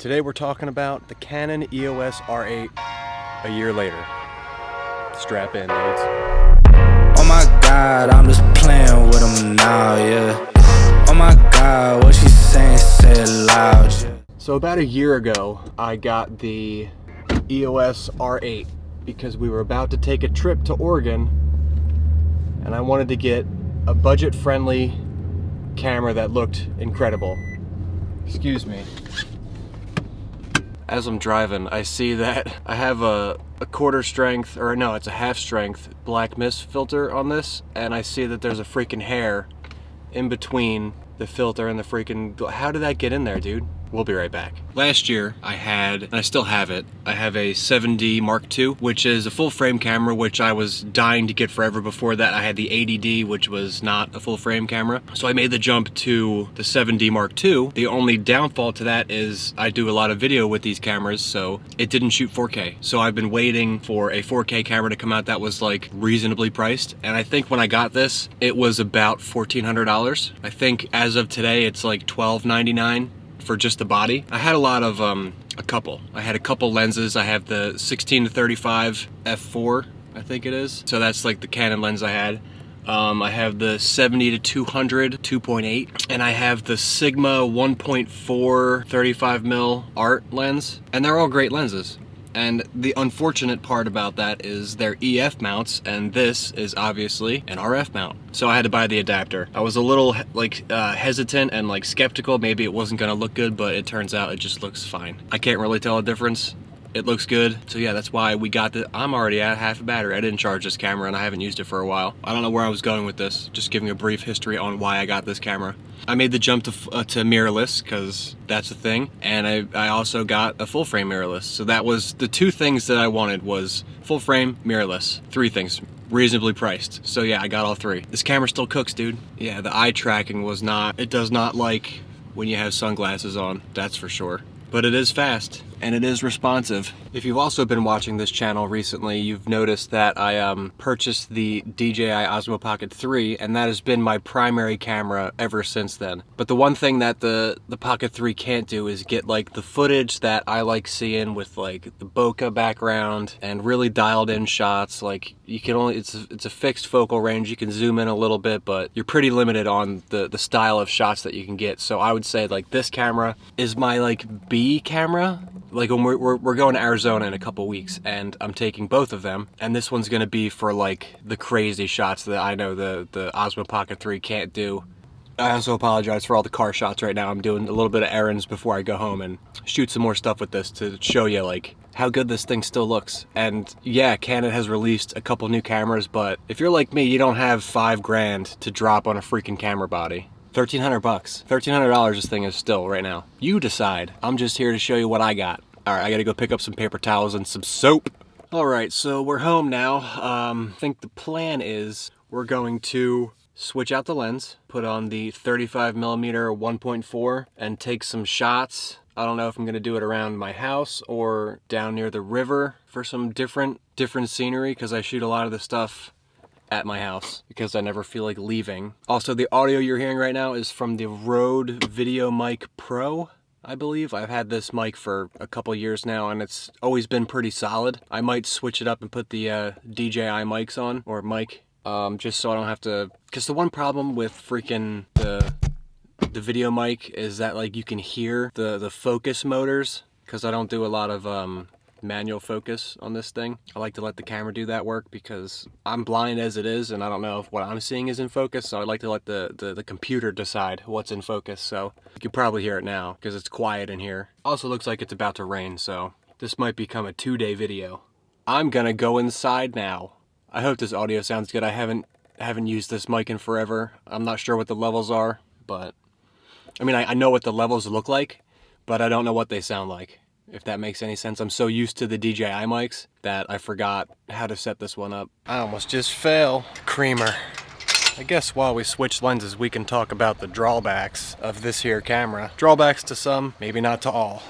Today we're talking about the Canon EOS R8 a year later. Strap in, dudes. Oh my God, I'm just playing with them now, yeah. Oh my God, what she saying, say it loud, yeah. So about a year ago, I got the EOS R8 because we were about to take a trip to Oregon and I wanted to get a budget-friendly camera that looked incredible. Excuse me. As I'm driving, I see that I have a quarter strength, or no, it's a half strength black mist filter on this, and I see that there's a freaking hair in between the filter and the freaking... How did that get in there, dude? We'll be right back. Last year, I had, and I still have it, I have a 7D Mark II, which is a full frame camera, which I was dying to get forever. Before that, I had the 80D, which was not a full frame camera. So I made the jump to the 7D Mark II. The only downfall to that is I do a lot of video with these cameras, so it didn't shoot 4K. So I've been waiting for a 4K camera to come out that was like reasonably priced. And I think when I got this, it was about $1,400. I think as of today, it's like $1,299. For just the body. I had a lot of, I had a couple lenses. I have the 16 to 35 f4, I think it is. So that's like the Canon lens I had. I have the 70 to 200 2.8, and I have the Sigma 1.4 35mm art lens, and they're all great lenses. And the unfortunate part about that is they're EF mounts, and this is obviously an RF mount. So I had to buy the adapter. I was a little hesitant and like skeptical. Maybe it wasn't gonna look good, but it turns out it just looks fine. I can't really tell a difference. It looks good. So yeah, that's why we got the... I'm already at half a battery. I didn't charge this camera and I haven't used it for a while. I don't know where I was going with this. Just giving a brief history on why I got this camera. I made the jump to mirrorless because that's a thing. And I also got a full frame mirrorless. So that was the two things that I wanted, was full frame, mirrorless. Three things. Reasonably priced. So yeah, I got all three. This camera still cooks, dude. Yeah, the eye tracking was not... It does not like when you have sunglasses on. That's for sure. But it is fast, and it is responsive. If you've also been watching this channel recently, you've noticed that I purchased the DJI Osmo Pocket 3, and that has been my primary camera ever since then. But the one thing that the Pocket 3 can't do is get like the footage that I like seeing with like the bokeh background and really dialed in shots. Like you can only, it's a fixed focal range. You can zoom in a little bit, but you're pretty limited on the style of shots that you can get. So I would say like this camera is my like B camera. Like when we're going to Arizona in a couple weeks, and I'm taking both of them, and this one's gonna be for like the crazy shots that I know the Osmo Pocket 3 can't do. I also apologize for all the car shots right now. I'm doing a little bit of errands before I go home and shoot some more stuff with this to show you like how good this thing still looks. And yeah, Canon has released a couple new cameras, but if you're like me, you don't have $5,000 to drop on a freaking camera body. 1,300 bucks. $1,300 this thing is still right now. You decide. I'm just here to show you what I got. All right, I gotta go pick up some paper towels and some soap. All right, so we're home now. I think the plan is we're going to switch out the lens, put on the 35mm 1.4 and take some shots. I don't know if I'm gonna do it around my house or down near the river for some different scenery, because I shoot a lot of the stuff at my house because I never feel like leaving. Also, the audio you're hearing right now is from the Rode Video Mic Pro, I believe. I've had this mic for a couple years now and it's always been pretty solid. I might switch it up and put the DJI mics on, or mic, just so I don't have to, because the one problem with freaking the video mic is that like you can hear the focus motors, because I don't do a lot of manual focus on this thing. I like to let the camera do that work because I'm blind as it is and I don't know if what I'm seeing is in focus, so I like to let the computer decide what's in focus. So you can probably hear it now because it's quiet in here. Also looks like it's about to rain, so this might become a 2-day video. I'm gonna go inside now. I hope this audio sounds good. I haven't used this mic in forever. I'm not sure what the levels are, but I mean I know what the levels look like, but I don't know what they sound like. If that makes any sense. I'm so used to the DJI mics that I forgot how to set this one up. I almost just fell. Creamer. I guess while we switch lenses, we can talk about the drawbacks of this here camera. Drawbacks to some, maybe not to all.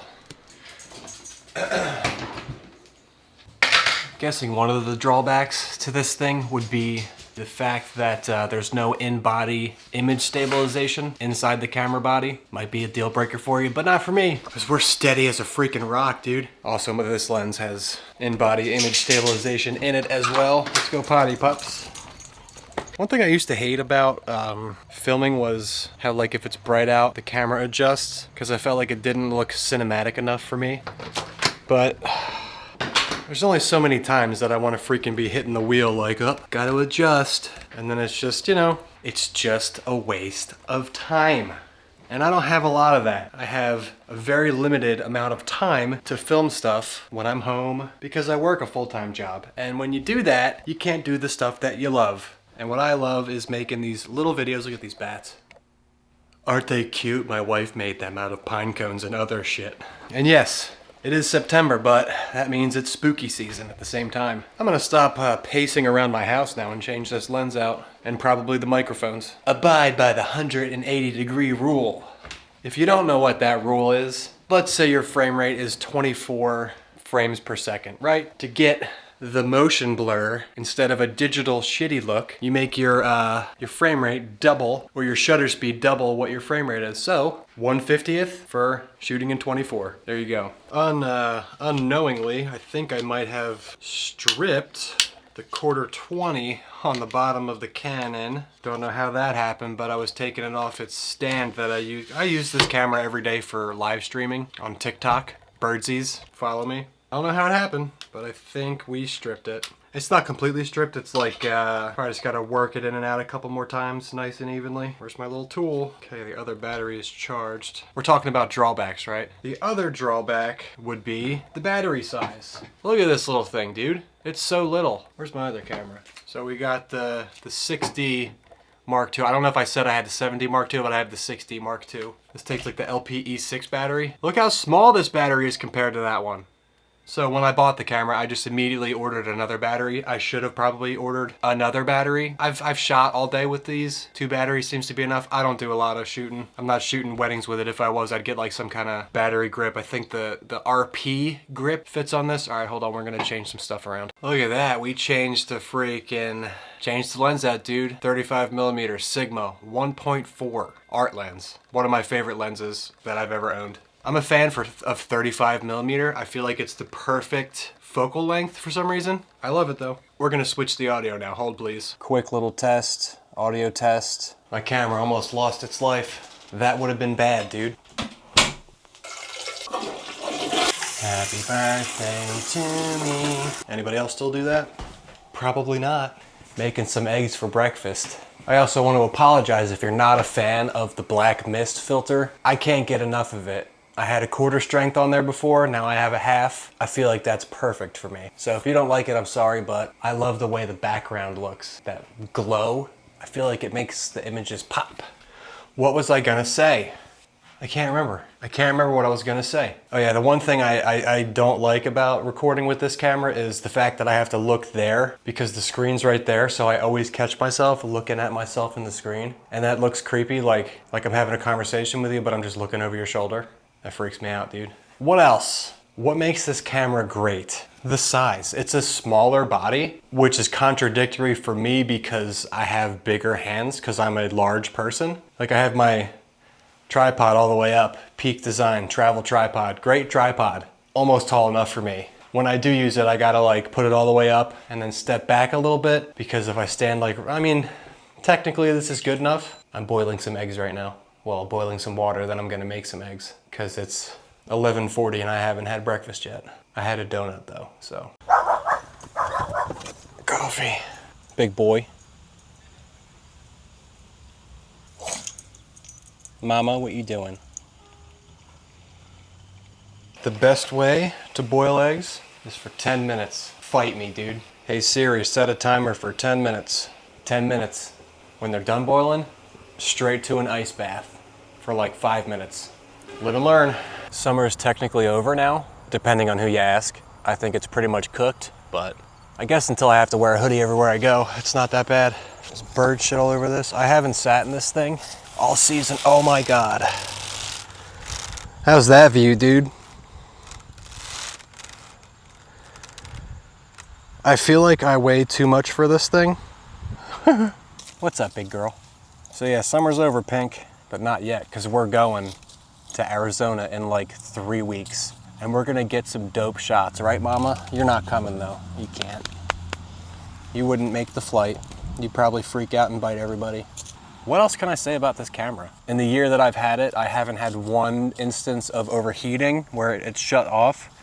Guessing one of the drawbacks to this thing would be the fact that there's no in-body image stabilization inside the camera body might be a deal breaker for you, but not for me, because we're steady as a freaking rock, dude. Also, this lens has in-body image stabilization in it as well. Let's go potty, pups. One thing I used to hate about filming was how, like, if it's bright out, the camera adjusts, because I felt like it didn't look cinematic enough for me. But there's only so many times that I want to freaking be hitting the wheel like, oh, gotta adjust. And then it's just, you know, it's just a waste of time. And I don't have a lot of that. I have a very limited amount of time to film stuff when I'm home because I work a full-time job. And when you do that, you can't do the stuff that you love. And what I love is making these little videos. Look at these bats. Aren't they cute? My wife made them out of pine cones and other shit. And yes, it is September, but that means it's spooky season at the same time. I'm gonna stop pacing around my house now and change this lens out, and probably the microphones. Abide by the 180-degree rule. If you don't know what that rule is, let's say your frame rate is 24 frames per second, right? To get the motion blur, instead of a digital shitty look, you make your frame rate double, or your shutter speed double what your frame rate is. So 1/50th for shooting in 24. There you go. Unknowingly, I think I might have stripped the 1/4-20 on the bottom of the Canon. Don't know how that happened, but I was taking it off its stand that I use. I use this camera every day for live streaming on TikTok. Birdsies, follow me. I don't know how it happened, but I think we stripped it. It's not completely stripped. It's like, probably just gotta work it in and out a couple more times, nice and evenly. Where's my little tool? Okay, the other battery is charged. We're talking about drawbacks, right? The other drawback would be the battery size. Look at this little thing, dude. It's so little. Where's my other camera? So we got the 6D Mark II. I don't know if I said I had the 7D Mark II, but I have the 6D Mark II. This takes like the LPE6 battery. Look how small this battery is compared to that one. So when I bought the camera, I just immediately ordered another battery. I should have probably ordered another battery. I've shot all day with these. 2 batteries seems to be enough. I don't do a lot of shooting. I'm not shooting weddings with it. If I was, I'd get like some kind of battery grip. I think the RP grip fits on this. All right, hold on. We're gonna change some stuff around. Look at that. We changed the changed the lens out, dude. 35mm Sigma 1.4 art lens. One of my favorite lenses that I've ever owned. I'm a fan of 35mm. I feel like it's the perfect focal length for some reason. I love it though. We're gonna switch the audio now. Hold please. Quick little test, audio test. My camera almost lost its life. That would have been bad, dude. Happy birthday to me. Anybody else still do that? Probably not. Making some eggs for breakfast. I also want to apologize if you're not a fan of the black mist filter. I can't get enough of it. I had a 1/4 strength on there before, now I have a 1/2. I feel like that's perfect for me. So if you don't like it, I'm sorry, but I love the way the background looks. That glow, I feel like it makes the images pop. What was I gonna say? I can't remember. I can't remember what I was gonna say. Oh yeah, the one thing I don't like about recording with this camera is the fact that I have to look there because the screen's right there, so I always catch myself looking at myself in the screen. And that looks creepy, like I'm having a conversation with you, but I'm just looking over your shoulder. That freaks me out, dude. What else? What makes this camera great? The size. It's a smaller body, which is contradictory for me because I have bigger hands because I'm a large person. Like I have my tripod all the way up, Peak Design, travel tripod, great tripod, almost tall enough for me. When I do use it, I gotta like put it all the way up and then step back a little bit because if I stand like, I mean, technically this is good enough. I'm boiling some eggs right now. Well, boiling some water, then I'm gonna make some eggs because it's 11:40 and I haven't had breakfast yet. I had a donut though, so. Coffee. Big boy. Mama, what you doing? The best way to boil eggs is for 10 minutes. Fight me, dude. Hey Siri, set a timer for 10 minutes. 10 minutes. When they're done boiling, straight to an ice bath for like 5 minutes. Live and learn. Summer is technically over now, depending on who you ask. I think it's pretty much cooked, but I guess until I have to wear a hoodie everywhere I go, it's not that bad. There's bird shit all over this. I haven't sat in this thing all season. Oh my God. How's that view, dude? I feel like I weigh too much for this thing. What's up, big girl? So yeah, summer's over, Pink, but not yet, because we're going to Arizona in like 3 weeks. And we're gonna get some dope shots, right, Mama? You're not coming though, you can't. You wouldn't make the flight. You'd probably freak out and bite everybody. What else can I say about this camera? In the year that I've had it, I haven't had one instance of overheating where it's shut off.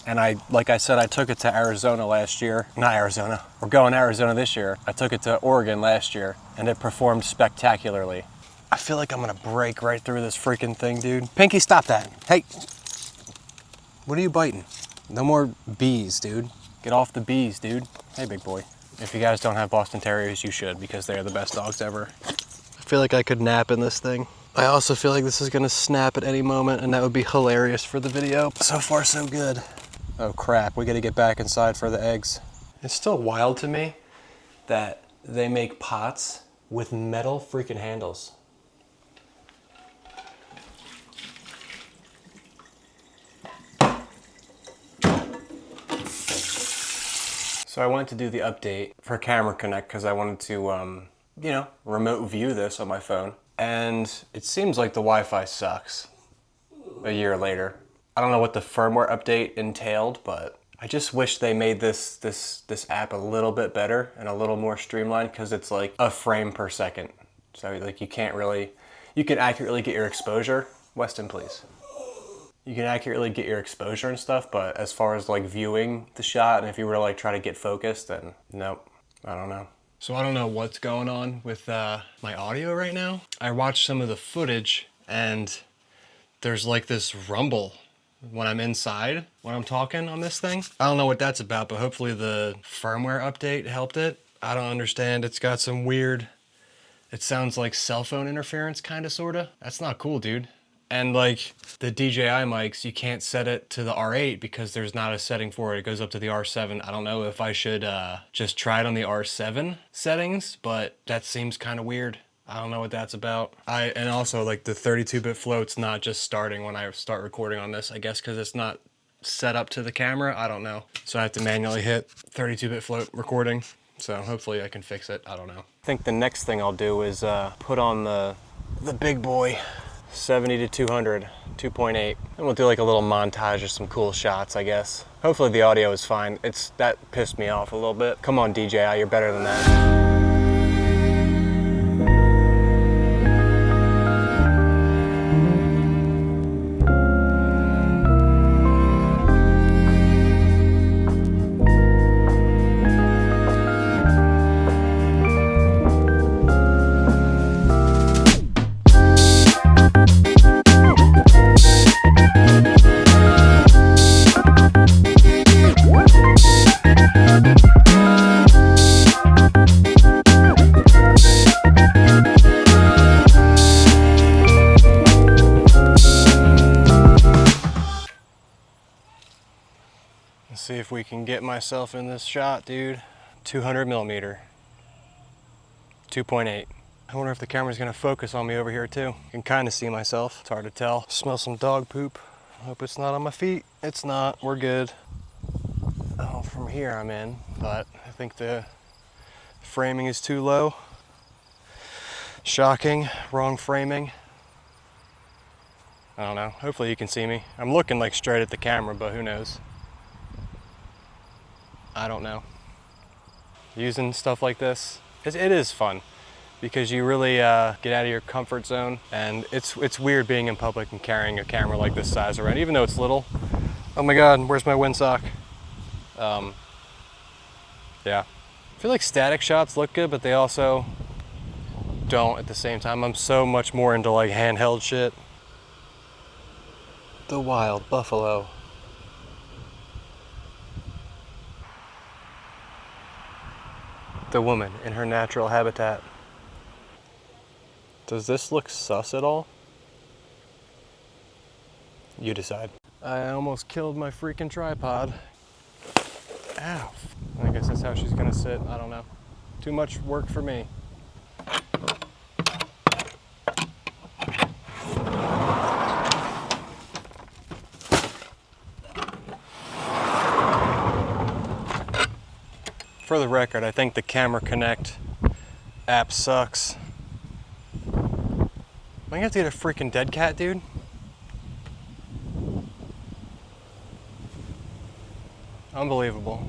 And like I said, I took it to Arizona last year. Not Arizona, we're going to Arizona this year. I took it to Oregon last year and it performed spectacularly. I feel like I'm gonna break right through this freaking thing, dude. Pinky, stop that. Hey, what are you biting? No more bees, dude. Get off the bees, dude. Hey, big boy. If you guys don't have Boston Terriers, you should, because they're the best dogs ever. I feel like I could nap in this thing. I also feel like this is gonna snap at any moment, and that would be hilarious for the video. So far, so good. Oh crap, we gotta get back inside for the eggs. It's still wild to me that they make pots with metal freaking handles. So I wanted to do the update for Camera Connect because I wanted to, you know, remote view this on my phone. And it seems like the Wi-Fi sucks a year later. I don't know what the firmware update entailed, but I just wish they made this app a little bit better and a little more streamlined, because it's like a frame per second. So like you can accurately get your exposure. Weston, please. You can accurately get your exposure and stuff, but as far as like viewing the shot, and if you were to like try to get focused, then nope, I don't know. So I don't know what's going on with my audio right now. I watched some of the footage and there's like this rumble when I'm inside, when I'm talking on this thing. I don't know what that's about, but hopefully the firmware update helped it. I don't understand. It's got some weird, it sounds like cell phone interference, kinda, sorta. That's not cool, dude. And like the DJI mics, you can't set it to the R8 because there's not a setting for it. It goes up to the R7. I don't know if I should just try it on the R7 settings, but that seems kind of weird. I don't know what that's about. And also like the 32-bit float's not just starting when I start recording on this, I guess because it's not set up to the camera. I don't know. So I have to manually hit 32-bit float recording. So hopefully I can fix it. I don't know. I think the next thing I'll do is put on the big boy 70 to 200, 2.8. And we'll do like a little montage of some cool shots, I guess. Hopefully the audio is fine. That pissed me off a little bit. Come on, DJI, you're better than that. See if we can get myself in this shot, dude. 200 millimeter, 2.8. I wonder if the camera's gonna focus on me over here too. I can kind of see myself. It's hard to tell. Smell some dog poop. Hope it's not on my feet. It's not, we're good. Oh, from here I'm in, but I think the framing is too low. Shocking, wrong framing. I don't know, hopefully you can see me. I'm looking like straight at the camera, but who knows? I don't know. Using stuff like this, it is fun because you really get out of your comfort zone, and it's weird being in public and carrying a camera like this size around, even though it's little. Oh my God, where's my windsock? Yeah. I feel like static shots look good, but they also don't at the same time. I'm so much more into like handheld shit. The wild buffalo. The woman in her natural habitat. Does this look sus at all? You decide. I almost killed my freaking tripod. Ow. I guess that's how she's gonna sit. I don't know. Too much work for me. For the record, I think the Camera Connect App sucks. Am I gonna have to get a freaking dead cat, dude? Unbelievable.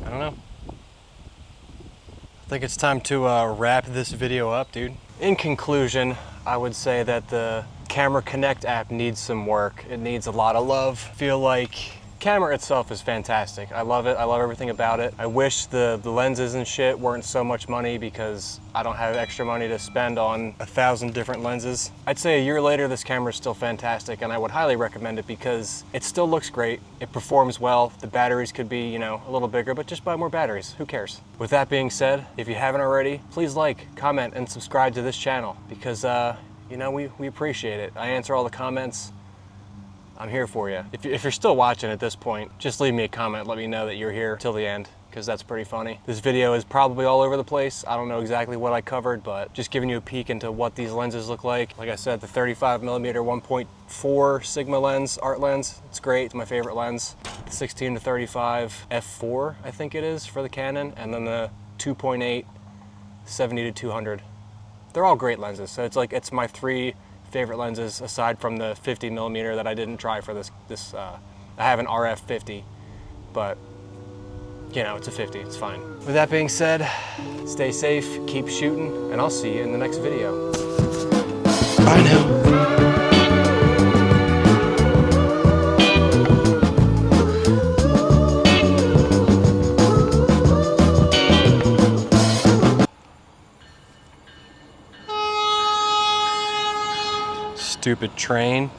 I don't know. I think it's time to wrap this video up, dude. In conclusion, I would say that the Camera Connect app needs some work. It needs a lot of love. I feel like camera itself is fantastic. I love it. I love everything about it. I wish the lenses and shit weren't so much money because I don't have extra money to spend on 1,000 different lenses. I'd say a year later, this camera is still fantastic and I would highly recommend it because it still looks great. It performs well. The batteries could be, you know, a little bigger, but just buy more batteries. Who cares? With that being said, if you haven't already, please like, comment, and subscribe to this channel because, you know, we appreciate it. I answer all the comments. I'm here for you. If you're still watching at this point, just leave me a comment. Let me know that you're here till the end, because that's pretty funny. This video is probably all over the place. I don't know exactly what I covered, but just giving you a peek into what these lenses look like. Like I said, the 35mm 1.4 Sigma lens, art lens, it's great. It's my favorite lens. The 16-35 f4, I think it is, for the Canon, and then the 2.8 70-200. They're all great lenses. So it's my 3 favorite lenses aside from the 50mm that I didn't try for this. I have an RF 50, but you know, it's a 50, it's fine. With that being said, stay safe, keep shooting, and I'll see you in the next video. Bye now. Stupid train.